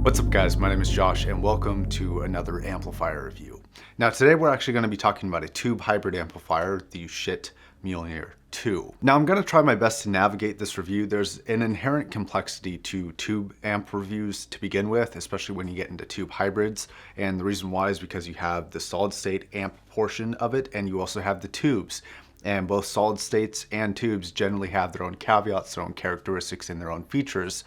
What's up guys, my name is Josh and welcome to another amplifier review. Now today we're actually going to be talking about a tube hybrid amplifier, the Schiit Mjolnir 2. Now I'm going to try my best to navigate this review. There's an inherent complexity to tube amp reviews to begin with, especially when you get into tube hybrids. And the reason why is because you have the solid state amp portion of it and you also have the tubes. And both solid states and tubes generally have their own caveats, their own characteristics, and their own features.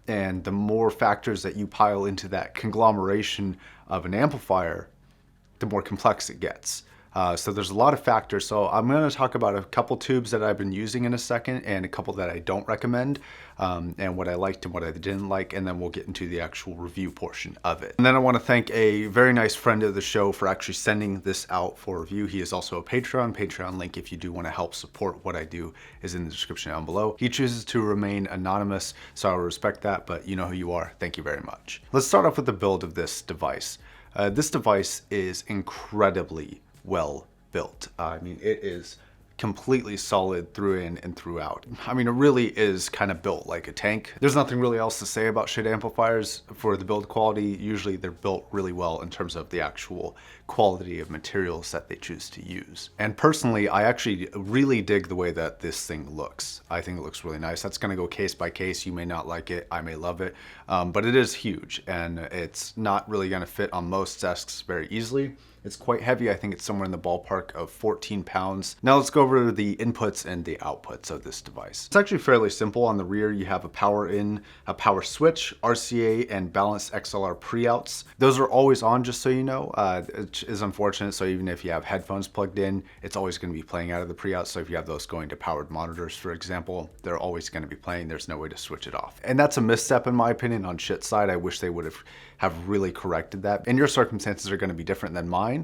And the more factors that you pile into that conglomeration of an amplifier, the more complex it gets. So there's a lot of factors. So I'm going to talk about a couple tubes that I've been using in a second and a couple that I don't recommend, and what I liked and what I didn't like, and then we'll get into the actual review portion of it. And then I want to thank a very nice friend of the show for actually sending this out for review. He is also a Patreon link if you do want to help support what I do is in the description down below. He chooses to remain anonymous, so I respect that, but you know who you are. Thank you very much. Let's start off with the build of this device. This device is incredibly well built. I mean, it is completely solid through in and throughout. I mean, it really is kind of built like a tank. There's nothing really else to say about Schiit amplifiers for the build quality. Usually they're built really well in terms of the actual quality of materials that they choose to use. And personally, I actually really dig the way that this thing looks. I think it looks really nice. That's gonna go case by case. You may not like it, I may love it, but it is huge and it's not really gonna fit on most desks very easily. It's quite heavy. I think it's somewhere in the ballpark of 14 pounds. Now let's go over the inputs and the outputs of this device. It's actually fairly simple. On the rear, you have a power in, a power switch, RCA, and balanced XLR pre-outs. Those are always on, just so you know. It is unfortunate, so even if you have headphones plugged in, it's always going to be playing out of the pre-outs. So if you have those going to powered monitors, for example, they're always going to be playing. There's no way to switch it off. And that's a misstep in my opinion on Schiit's side. I wish they would have really corrected that. And your circumstances are going to be different than mine.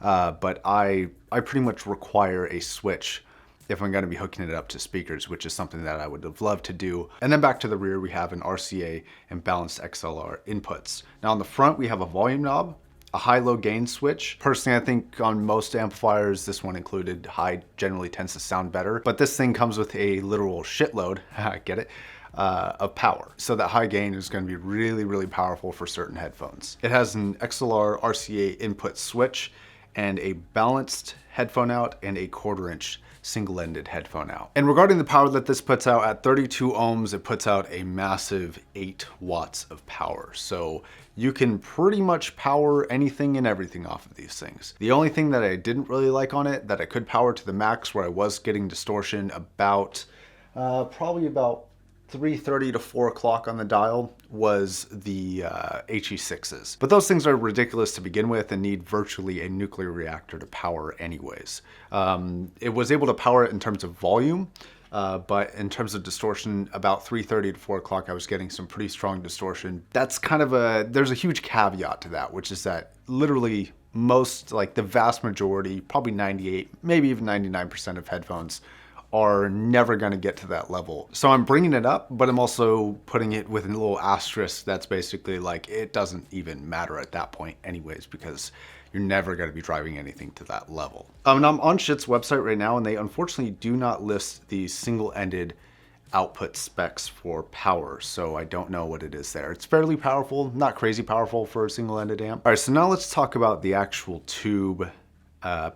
But I pretty much require a switch if I'm going to be hooking it up to speakers, which is something that I would have loved to do. And then back to the rear, we have an RCA and balanced XLR inputs. Now on the front, we have a volume knob, a high-low gain switch. Personally, I think on most amplifiers, this one included, high generally tends to sound better. But this thing comes with a literal shitload, get it? Of power. So that high gain is going to be really, really powerful for certain headphones. It has an XLR RCA input switch and a balanced headphone out and a 1/4 inch single-ended headphone out. And regarding the power that this puts out, at 32 ohms, it puts out a massive 8 watts of power. So you can pretty much power anything and everything off of these things. The only thing that I didn't really like on it, that I could power to the max, where I was getting distortion about, probably about 3:30 to 4 o'clock on the dial, was the HE6s. But those things are ridiculous to begin with and need virtually a nuclear reactor to power anyways. It was able to power it in terms of volume, but in terms of distortion, about 3:30 to 4 o'clock, I was getting some pretty strong distortion. That's kind of there's a huge caveat to that, which is that literally most, like the vast majority, probably 98, maybe even 99% of headphones are never going to get to that level. So I'm bringing it up, but I'm also putting it with a little asterisk that's basically like, it doesn't even matter at that point anyways, because you're never going to be driving anything to that level. And I'm on Schiit's website right now, and they unfortunately do not list the single-ended output specs for power, so I don't know what it is there. It's fairly powerful, not crazy powerful for a single-ended amp. All right, so now let's talk about the actual tube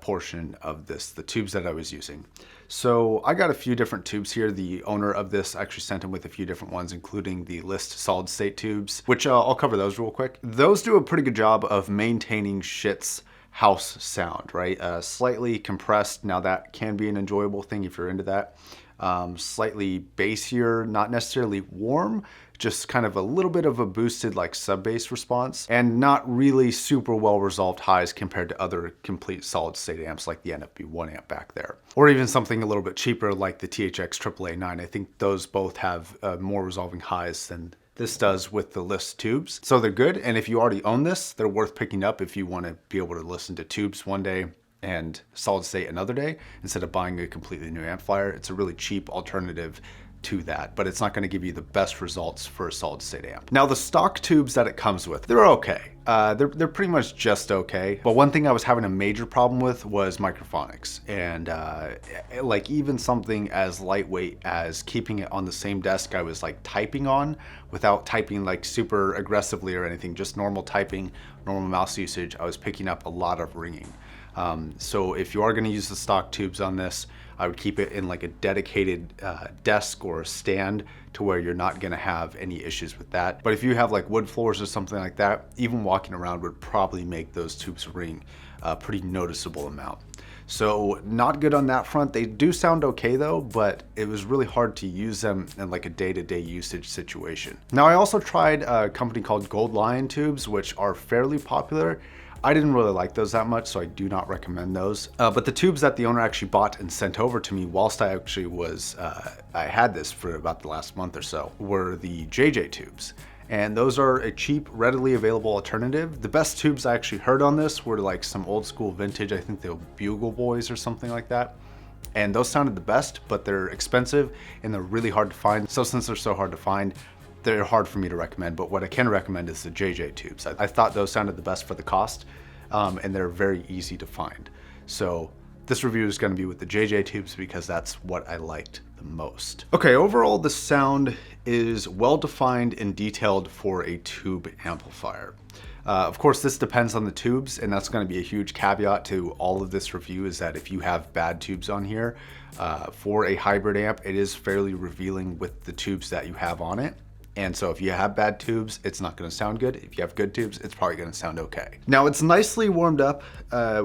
portion of this, the tubes that I was using. So I got a few different tubes here. The owner of this actually sent him with a few different ones, including the list solid state tubes, which I'll cover those real quick. Those do a pretty good job of maintaining Schiit's house sound, right? Slightly compressed. Now that can be an enjoyable thing if you're into that. Slightly bassier, not necessarily warm, just kind of a little bit of a boosted like sub bass response, and not really super well resolved highs compared to other complete solid state amps like the NFB1 amp back there, or even something a little bit cheaper like the THX AAA9. I think those both have more resolving highs than this does with the list tubes. So they're good, and if you already own this, they're worth picking up if you want to be able to listen to tubes one day and solid state another day instead of buying a completely new amplifier. It's a really cheap alternative to that, but it's not going to give you the best results for a solid state amp. Now the stock tubes that it comes with, they're okay. They're pretty much just okay. But one thing I was having a major problem with was microphonics, and like even something as lightweight as keeping it on the same desk I was like typing on without typing like super aggressively or anything, just normal typing, normal mouse usage, I was picking up a lot of ringing. So if you are going to use the stock tubes on this, I would keep it in like a dedicated desk or stand to where you're not going to have any issues with that. But if you have like wood floors or something like that, even walking around would probably make those tubes ring a pretty noticeable amount. So not good on that front. They do sound okay though, but it was really hard to use them in like a day-to-day usage situation. Now I also tried a company called Gold Lion tubes, which are fairly popular. I didn't really like those that much, so I do not recommend those. But the tubes that the owner actually bought and sent over to me whilst I actually was, I had this for about the last month or so, were the JJ tubes. And those are a cheap, readily available alternative. The best tubes I actually heard on this were like some old school vintage, I think they were Bugle Boys or something like that. And those sounded the best, but they're expensive and they're really hard to find. So since they're so hard to find, they're hard for me to recommend, but what I can recommend is the JJ tubes. I thought those sounded the best for the cost, and they're very easy to find. So this review is gonna be with the JJ tubes because that's what I liked the most. Okay, overall the sound is well defined and detailed for a tube amplifier. Of course, this depends on the tubes, and that's gonna be a huge caveat to all of this review, is that if you have bad tubes on here, for a hybrid amp, it is fairly revealing with the tubes that you have on it. And so if you have bad tubes, it's not going to sound good. If you have good tubes, it's probably going to sound okay. Now it's nicely warmed up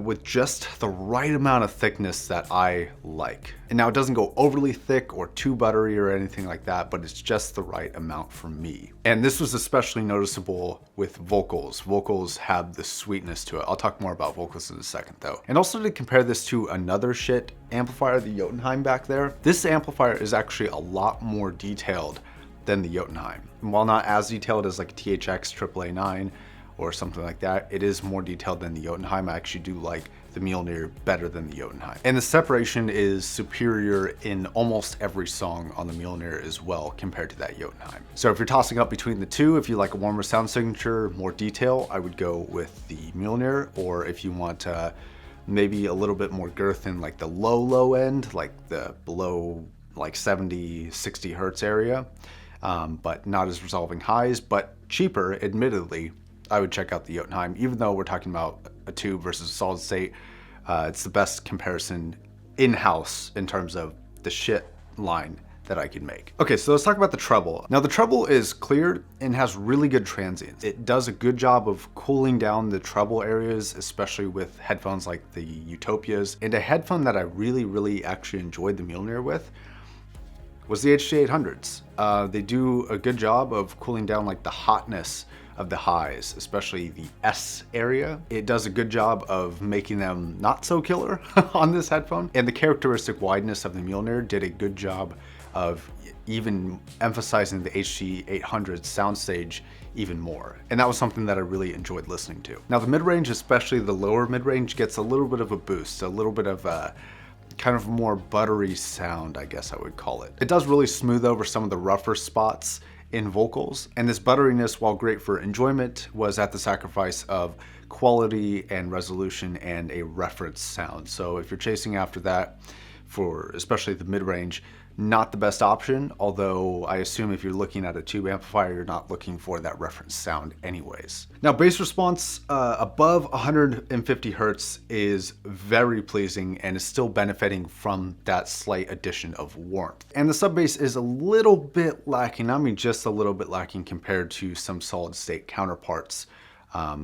with just the right amount of thickness that I like. And now it doesn't go overly thick or too buttery or anything like that, but it's just the right amount for me. And this was especially noticeable with vocals. Vocals have the sweetness to it. I'll talk more about vocals in a second though. And also to compare this to another Schiit amplifier, the Jotunheim back there, this amplifier is actually a lot more detailed than the Jotunheim. And while not as detailed as like a THX AAA9 or something like that, it is more detailed than the Jotunheim. I actually do like the Mjolnir better than the Jotunheim. And the separation is superior in almost every song on the Mjolnir as well compared to that Jotunheim. So if you're tossing up between the two, if you like a warmer sound signature, more detail, I would go with the Mjolnir. Or if you want maybe a little bit more girth in like the low end, like the below like 70, 60 hertz area, but not as resolving highs, but cheaper, admittedly, I would check out the Jotunheim. Even though we're talking about a tube versus a solid state, it's the best comparison in-house in terms of the Schiit line that I can make. Okay, so let's talk about the treble. Now the treble is cleared and has really good transients. It does a good job of cooling down the treble areas, especially with headphones like the Utopias. And a headphone that I really actually enjoyed the Mjolnir with was the HT800s. They do a good job of cooling down like the hotness of the highs, especially the S area. It does a good job of making them not so killer on this headphone. And the characteristic wideness of the Mjolnir did a good job of even emphasizing the HT800 soundstage even more. And that was something that I really enjoyed listening to. Now the mid-range, especially the lower mid-range, gets a little bit of a boost, a little bit of a kind of more buttery sound, I guess I would call it. It does really smooth over some of the rougher spots in vocals, and this butteriness, while great for enjoyment, was at the sacrifice of quality and resolution and a reference sound. So if you're chasing after that, for especially the mid-range, not the best option, although I assume if you're looking at a tube amplifier, you're not looking for that reference sound anyways. Now bass response above 150 hertz is very pleasing and is still benefiting from that slight addition of warmth. And the sub bass is a little bit lacking, I mean just a little bit lacking compared to some solid state counterparts.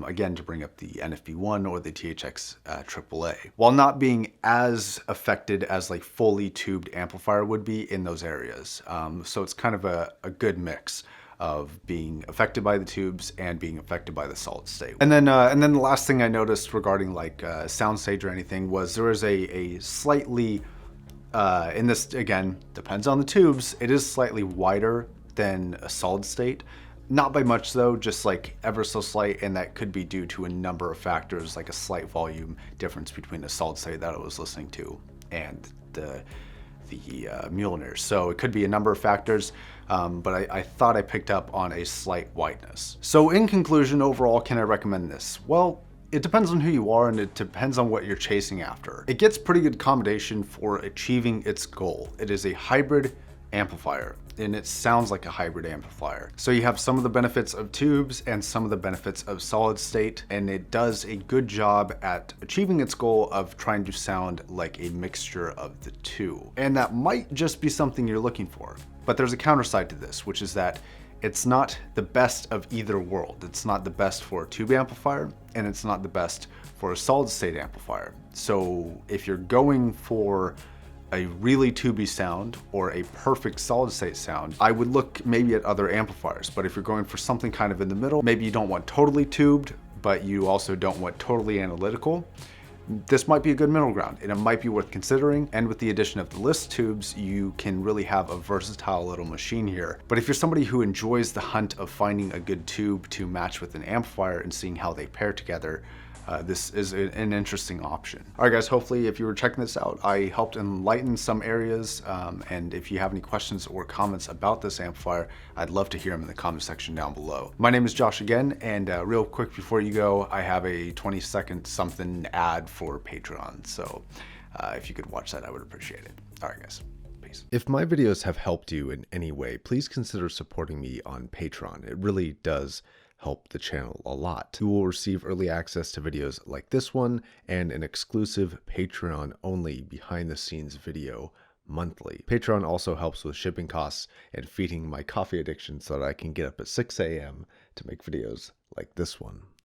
Again, to bring up the NFB1 or the THX AAA, while not being as affected as like fully tubed amplifier would be in those areas. So it's kind of a good mix of being affected by the tubes and being affected by the solid state. And then the last thing I noticed regarding like Soundstage or anything was there was a slightly, and this again depends on the tubes, it is slightly wider than a solid state. Not by much though, just like ever so slight, and that could be due to a number of factors, like a slight volume difference between the solid state that I was listening to and the the Mjolnir. So it could be a number of factors, but I thought I picked up on a slight whiteness. So in conclusion, overall, can I recommend this? Well, it depends on who you are and it depends on what you're chasing after. It gets pretty good accommodation for achieving its goal. It is a hybrid amplifier, and it sounds like a hybrid amplifier. So you have some of the benefits of tubes and some of the benefits of solid state, and it does a good job at achieving its goal of trying to sound like a mixture of the two. And that might just be something you're looking for. But there's a counter side to this, which is that it's not the best of either world. It's not the best for a tube amplifier, and it's not the best for a solid state amplifier. So if you're going for a really tubey sound or a perfect solid state sound, I would look maybe at other amplifiers. But if you're going for something kind of in the middle, maybe you don't want totally tubed, but you also don't want totally analytical, this might be a good middle ground, and it might be worth considering. And with the addition of the list tubes, you can really have a versatile little machine here. But if you're somebody who enjoys the hunt of finding a good tube to match with an amplifier and seeing how they pair together, this is an interesting option. All right, guys, hopefully if you were checking this out, I helped enlighten some areas. And if you have any questions or comments about this amplifier, I'd love to hear them in the comment section down below. My name is Josh again, and real quick before you go, I have a 20-second something ad for Patreon. So if you could watch that, I would appreciate it. All right, guys. Peace. If my videos have helped you in any way, please consider supporting me on Patreon. It really does help the channel a lot. You will receive early access to videos like this one and an exclusive Patreon only behind the scenes video monthly. Patreon also helps with shipping costs and feeding my coffee addiction so that I can get up at 6 a.m. to make videos like this one.